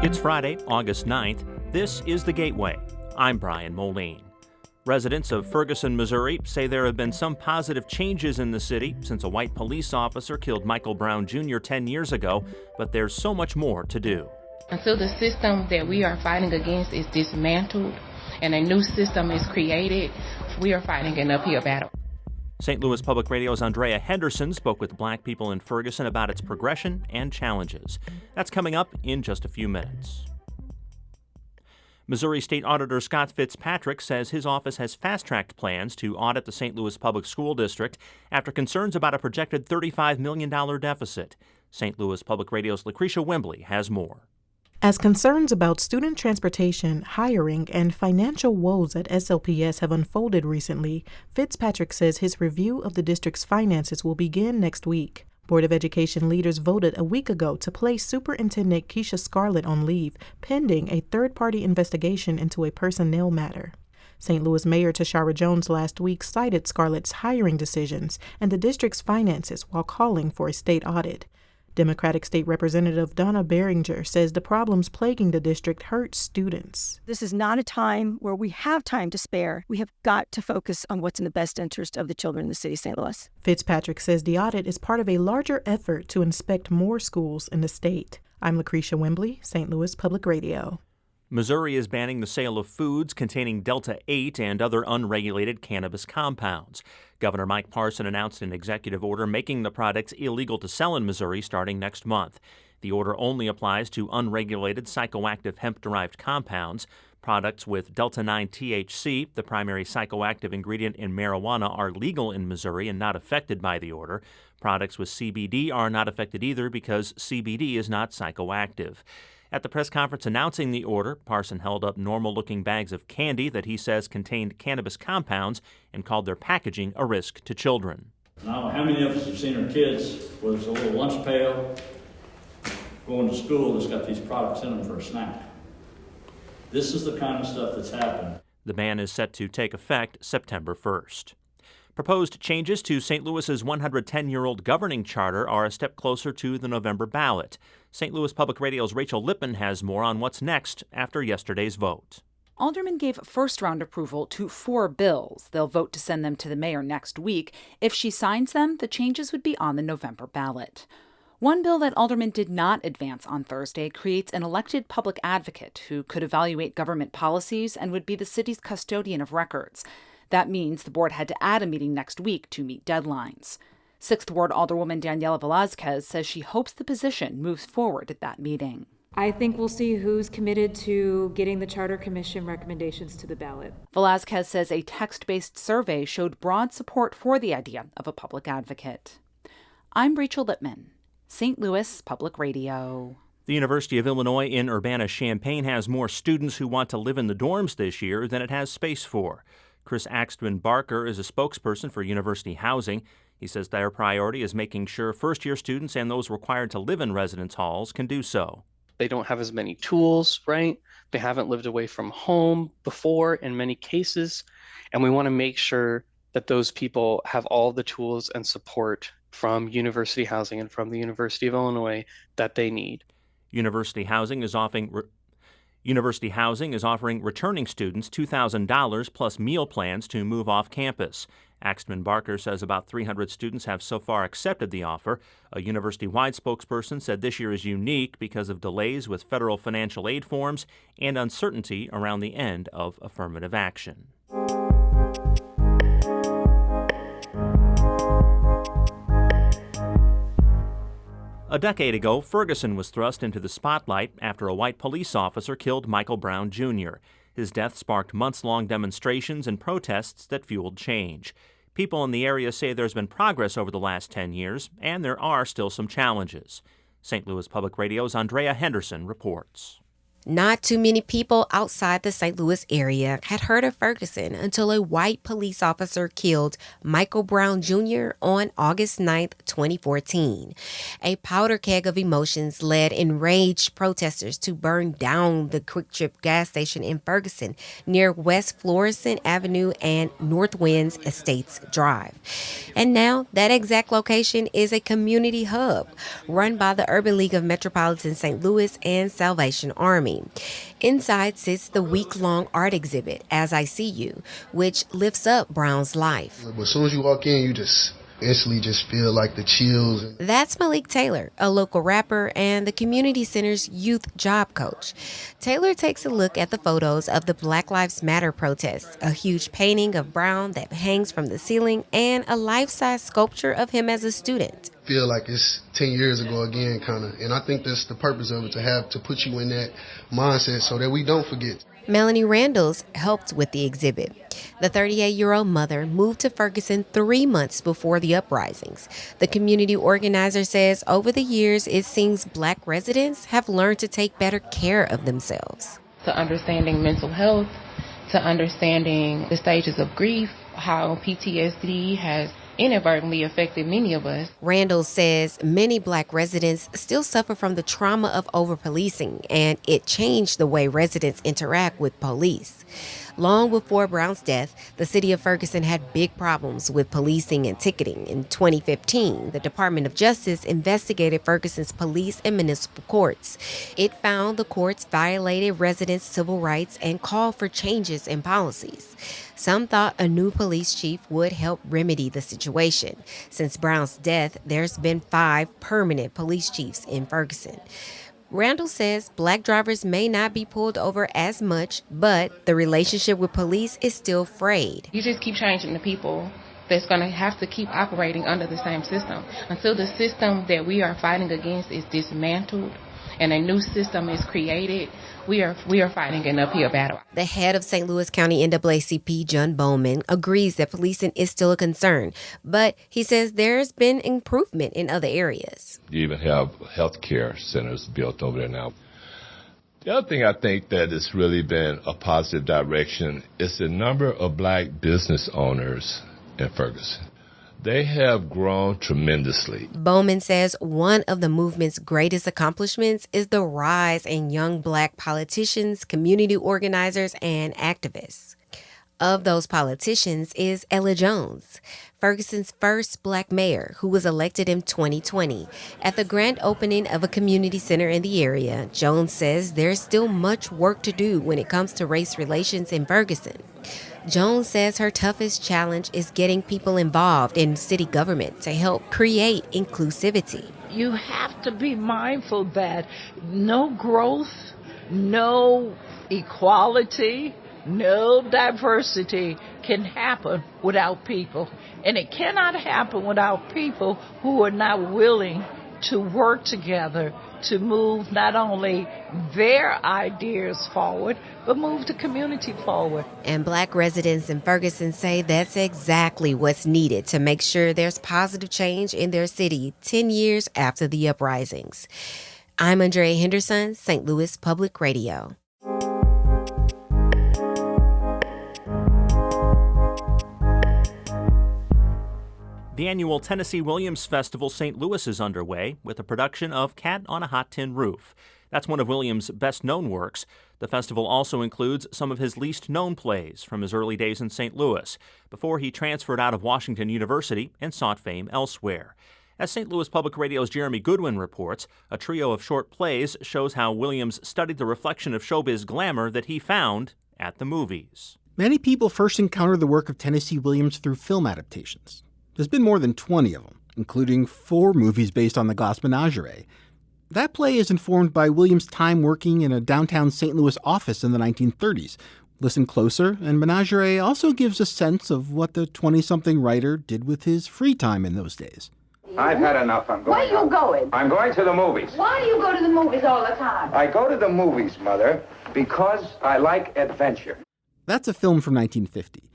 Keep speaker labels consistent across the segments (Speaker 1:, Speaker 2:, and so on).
Speaker 1: It's Friday, August 9th. This is The Gateway. I'm Brian Moline. Residents of Ferguson, Missouri say there have been some positive changes in the city since a white police officer killed Michael Brown Jr. 10 years ago, but there's so much more to do.
Speaker 2: Until the system that we are fighting against is dismantled and a new system is created, we are fighting an uphill battle.
Speaker 1: St. Louis Public Radio's Andrea Henderson spoke with black people in Ferguson about its progression and challenges. That's coming up in just a few minutes. Missouri State Auditor Scott Fitzpatrick says his office has fast-tracked plans to audit the St. Louis Public School District after concerns about a projected $35 million deficit. St. Louis Public Radio's Lucretia Wembley has more.
Speaker 3: As concerns about student transportation, hiring, and financial woes at SLPS have unfolded recently, Fitzpatrick says his review of the district's finances will begin next week. Board of Education leaders voted a week ago to place Superintendent Keisha Scarlett on leave, pending a third-party investigation into a personnel matter. St. Louis Mayor Tashara Jones last week cited Scarlett's hiring decisions and the district's finances while calling for a state audit. Democratic State Representative Donna Behringer says the problems plaguing the district hurt students.
Speaker 4: This is not a time where we have time to spare. We have got to focus on what's in the best interest of the children in the city of St. Louis. Fitzpatrick
Speaker 3: says the audit is part of a larger effort to inspect more schools in the state. I'm Lucretia Wembley, St. Louis Public Radio.
Speaker 1: Missouri is banning the sale of foods containing Delta-8 and other unregulated cannabis compounds. Governor Mike Parson announced an executive order making the products illegal to sell in Missouri starting next month. The order only applies to unregulated psychoactive hemp-derived compounds. Products with Delta-9 THC, the primary psychoactive ingredient in marijuana, are legal in Missouri and not affected by the order. Products with CBD are not affected either because CBD is not psychoactive. At the press conference announcing the order, Parson held up normal-looking bags of candy that he says contained cannabis compounds and called their packaging a risk to children.
Speaker 5: Now, how many of us have seen our kids with a little lunch pail going to school that's got these products in them for a snack? This is the kind of stuff that's happened.
Speaker 1: The ban is set to take effect September 1st. Proposed changes to St. Louis's 110-year-old governing charter are a step closer to the November ballot. St. Louis Public Radio's Rachel Lippman has more on what's next after yesterday's vote.
Speaker 6: Aldermen gave first-round approval to 4 bills. They'll vote to send them to the mayor next week. If she signs them, the changes would be on the November ballot. One bill that aldermen did not advance on Thursday creates an elected public advocate who could evaluate government policies and would be the city's custodian of records. That means the board had to add a meeting next week to meet deadlines. 6th Ward Alderwoman Daniela Velazquez says she hopes the position moves forward at that meeting.
Speaker 7: I think we'll see who's committed to getting the Charter Commission recommendations to the ballot.
Speaker 6: Velazquez says a text-based survey showed broad support for the idea of a public advocate. I'm Rachel Lippman, St. Louis Public Radio.
Speaker 1: The University of Illinois in Urbana-Champaign has more students who want to live in the dorms this year than it has space for. Chris Axtman Barker is a spokesperson for university housing. He says their priority is making sure first-year students and those required to live in residence halls can do so.
Speaker 8: They don't have as many tools, right? They haven't lived away from home before in many cases. And we want to make sure that those people have all the tools and support from university housing and from the University of Illinois that they need.
Speaker 1: University Housing is offering returning students $2,000 plus meal plans to move off campus. Axtman Barker says about 300 students have so far accepted the offer. A university-wide spokesperson said this year is unique because of delays with federal financial aid forms and uncertainty around the end of affirmative action. A decade ago, Ferguson was thrust into the spotlight after a white police officer killed Michael Brown Jr. His death sparked months-long demonstrations and protests that fueled change. People in the area say there's been progress over the last 10 years, and there are still some challenges. St. Louis Public Radio's Andrea Henderson reports.
Speaker 9: Not too many people outside the St. Louis area had heard of Ferguson until a white police officer killed Michael Brown Jr. on August 9, 2014. A powder keg of emotions led enraged protesters to burn down the Quick Trip gas station in Ferguson near West Florissant Avenue and North Winds Estates Drive. And now that exact location is a community hub run by the Urban League of Metropolitan St. Louis and Salvation Army. Inside sits the week-long art exhibit, As I See You, which lifts up Brown's life.
Speaker 10: But as soon as you walk in, you just instantly just feel like the chills.
Speaker 9: That's Malik Taylor, a local rapper and the community center's youth job coach. Taylor takes a look at the photos of the Black Lives Matter protests, a huge painting of Brown that hangs from the ceiling, and a life-size sculpture of him as a student.
Speaker 10: Feel like it's 10 years ago again, kind of. And I think that's the purpose of it, to put you in that mindset so that we don't forget.
Speaker 9: Melanie Randalls helped with the exhibit. The 38-year-old mother moved to Ferguson 3 months before the uprisings. The community organizer says over the years, it seems Black residents have learned to take better care of themselves.
Speaker 2: To understanding mental health, to understanding the stages of grief, how PTSD has inadvertently affected many of us.
Speaker 9: Randall says many Black residents still suffer from the trauma of over-policing, and it changed the way residents interact with police. Long before Brown's death, the city of Ferguson had big problems with policing and ticketing. In 2015, the Department of Justice investigated Ferguson's police and municipal courts. It found the courts violated residents' civil rights and called for changes in policies. Some thought a new police chief would help remedy the situation. Since Brown's death, there's been 5 permanent police chiefs in Ferguson. Randall says Black drivers may not be pulled over as much, but the relationship with police is still frayed.
Speaker 2: You just keep changing the people that's going to have to keep operating under the same system. Until the system that we are fighting against is dismantled and a new system is created, we are fighting an uphill battle.
Speaker 9: The head of St. Louis County NAACP, John Bowman, agrees that policing is still a concern, but he says there's been improvement in other areas.
Speaker 11: You even have healthcare centers built over there now. The other thing I think that has really been a positive direction is the number of Black business owners in Ferguson. They have grown tremendously.
Speaker 9: Bowman says one of the movement's greatest accomplishments is the rise in young Black politicians, community organizers, and activists. Of those politicians is Ella Jones, Ferguson's first Black mayor, who was elected in 2020. At the grand opening of a community center in the area, Jones says there's still much work to do when it comes to race relations in Ferguson. Jones says her toughest challenge is getting people involved in city government to help create inclusivity.
Speaker 12: You have to be mindful that no growth, no equality, no diversity can happen without people. And it cannot happen without people who are not willing to work together to move not only their ideas forward, but move the community forward.
Speaker 9: And Black residents in Ferguson say that's exactly what's needed to make sure there's positive change in their city 10 years after the uprisings. I'm Andrea Henderson, St. Louis Public Radio.
Speaker 1: The annual Tennessee Williams Festival St. Louis is underway with a production of Cat on a Hot Tin Roof. That's one of Williams' best-known works. The festival also includes some of his least-known plays from his early days in St. Louis, before he transferred out of Washington University and sought fame elsewhere. As St. Louis Public Radio's Jeremy Goodwin reports, a trio of short plays shows how Williams studied the reflection of showbiz glamour that he found at the movies.
Speaker 13: Many people first encounter the work of Tennessee Williams through film adaptations. There's been more than 20 of them, including 4 movies based on the Glass Menagerie. That play is informed by Williams' time working in a downtown St. Louis office in the 1930s. Listen closer, and Menagerie also gives a sense of what the 20-something writer did with his free time in those days.
Speaker 14: I've had enough. I'm going.
Speaker 15: Where are you going?
Speaker 14: I'm going to the movies.
Speaker 15: Why do you go to the movies all the time?
Speaker 14: I go to the movies, Mother, because I like adventure.
Speaker 13: That's a film from 1950.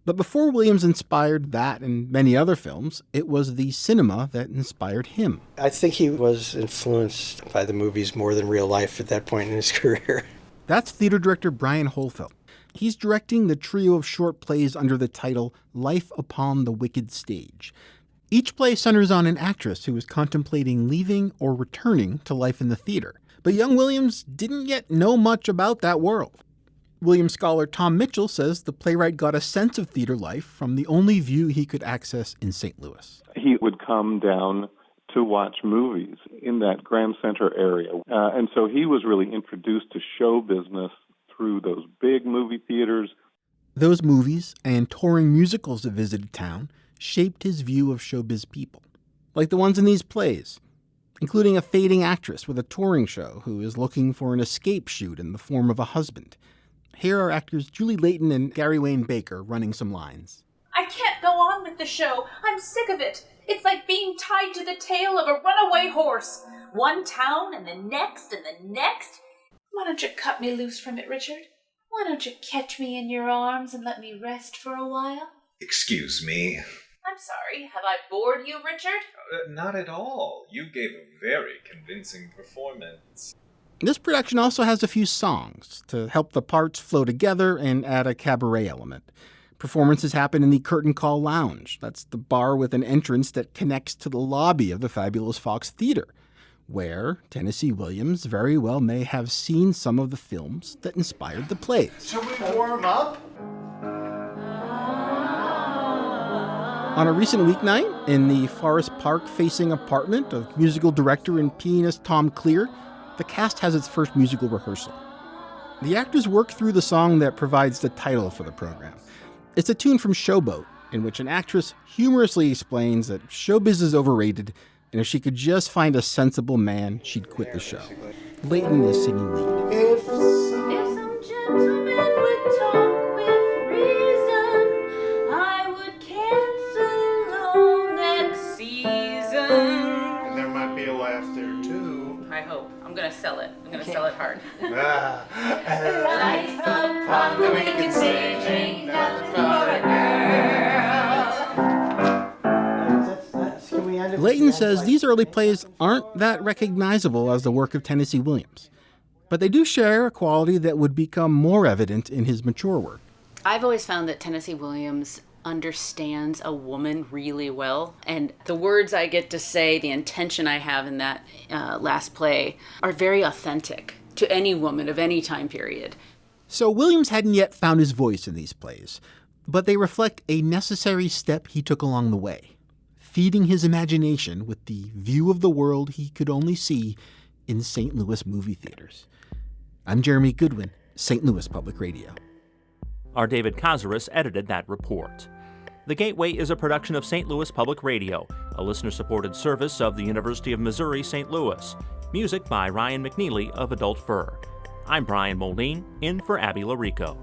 Speaker 13: But before Williams inspired that and many other films, it was the cinema that inspired him.
Speaker 16: I think he was influenced by the movies more than real life at that point in his career.
Speaker 13: That's theater director Brian Holfeld. He's directing the trio of short plays under the title Life Upon the Wicked Stage. Each play centers on an actress who is contemplating leaving or returning to life in the theater. But young Williams didn't yet know much about that world. Williams scholar Tom Mitchell says the playwright got a sense of theater life from the only view he could access in St. Louis.
Speaker 16: He would come down to watch movies in that Grand Center area. And so he was really introduced to show business through those big movie theaters.
Speaker 13: Those movies and touring musicals that visited town shaped his view of showbiz people, like the ones in these plays, including a fading actress with a touring show who is looking for an escape shoot in the form of a husband. Here are actors Julie Layton and Gary Wayne Baker running some lines.
Speaker 17: I can't go on with the show. I'm sick of it. It's like being tied to the tail of a runaway horse. One town and the next and the next. Why don't you cut me loose from it, Richard? Why don't you catch me in your arms and let me rest for a while?
Speaker 18: Excuse me.
Speaker 17: I'm sorry. Have I bored you, Richard?
Speaker 18: Not at all. You gave a very convincing performance.
Speaker 13: This production also has a few songs to help the parts flow together and add a cabaret element. Performances happen in the Curtain Call Lounge. That's the bar with an entrance that connects to the lobby of the Fabulous Fox Theater, where Tennessee Williams very well may have seen some of the films that inspired the plays.
Speaker 19: Shall we warm up?
Speaker 13: On a recent weeknight, in the Forest Park-facing apartment of musical director and pianist Tom Clear, the cast has its first musical rehearsal. The actors work through the song that provides the title for the program. It's a tune from Showboat, in which an actress humorously explains that showbiz is overrated, and if she could just find a sensible man, she'd quit the show. Layton is singing lead.
Speaker 17: If some gentlemen would talk with reason, I would cancel next season.
Speaker 19: And there might be a laugh there, too.
Speaker 17: I hope. I'm going to sell it. I'm going to sell it hard.
Speaker 19: Life upon the wicked stage ain't nothing for a girl.
Speaker 13: Layton says these early plays aren't that recognizable as the work of Tennessee Williams, but they do share a quality that would become more evident in his mature work.
Speaker 20: I've always found that Tennessee Williams understands a woman really well, and the words I get to say, the intention I have in that last play, are very authentic to any woman of any time period.
Speaker 13: So Williams hadn't yet found his voice in these plays, but they reflect a necessary step he took along the way, feeding his imagination with the view of the world he could only see in St. Louis movie theaters. I'm Jeremy Goodwin, St. Louis Public Radio.
Speaker 1: Our David Kazaris edited that report. The Gateway is a production of St. Louis Public Radio, a listener-supported service of the University of Missouri St. Louis. Music by Ryan McNeely of Adult Fur. I'm Brian Moldine, in for Abby Larico.